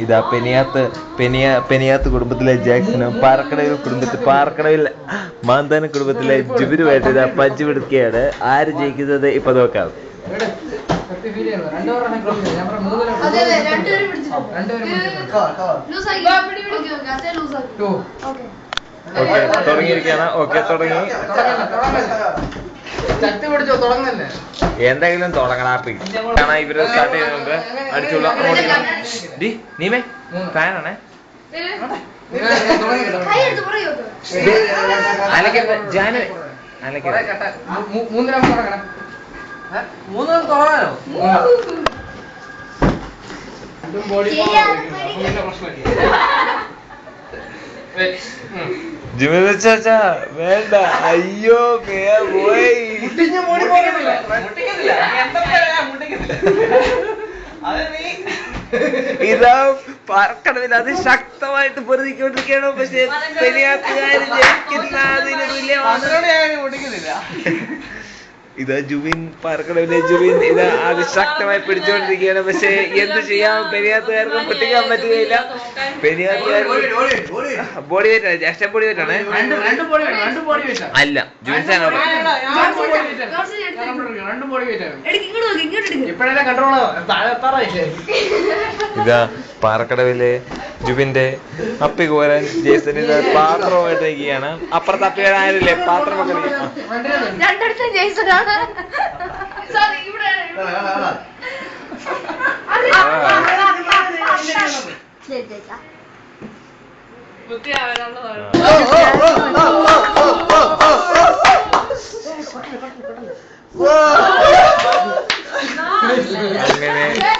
ഇതാ പെനിയാത്ത് കുടുംബത്തിലെ ജാക്സനും പാറക്കടവിൽ പാറക്കടവിൽ മാന്താന കുടുംബത്തിലെ ജുബിനുമായിട്ട് ഇതാ പഞ്ച് പിടിക്കുകയാണ്. ആര് ജയിക്കുന്നത് ഇപ്പൊ നോക്കാം. തുടങ്ങിയിരിക്കുകയാണ്. ഓക്കെ, തുടങ്ങി. എന്തെങ്കിലും തുടങ്ങണാപ്പി കാണാ. ഇവര് സ്റ്റാർട്ട് ചെയ്യുന്നുണ്ട്. അടിച്ചോളൂ. നീമേ ഫാനാണേ. ജിമിൻ ചാച്ചാ വേണ്ട. അയ്യോ പോയി. ഇതാ പാറക്കടവിൽ അതിശക്തമായിട്ട് പൊരുതിക്കൊണ്ടിരിക്കുകയാണ്. പക്ഷെ പെരിയാത്തുകാര് ജയിക്കുന്നതിന് തുല്യമാണ്. ഇതാ ജുബിൻ, പാറക്കടവിലെ ജുബിൻ ഇതാ അതിശക്തമായി പിടിച്ചുകൊണ്ടിരിക്കുകയാണ്. പക്ഷെ എന്ത് ചെയ്യാം, പെരിയാത്തുകാർക്കും പൊട്ടിക്കാൻ പറ്റുകയില്ല. പെരിയാത്തുകാർക്ക് ബോഡി വെയിറ്റ് ആണ്, ജ്യേഷ്ഠ ബോഡി വെയിറ്റ് ആണ്. അല്ല, ജുബിൻ സാനോട് ഇതാ പാറക്കടവിലെ ജുബിന്റെ അപ്പി കോരാൻ ജേസൻ ഇതാ പാത്രമായിട്ട് നിൽക്കുകയാണ്. അപ്പുറത്ത് അപ്പി കോരാൻ ആരില്ലേ, പാത്രം ഒക്കെ അങ്ങനെ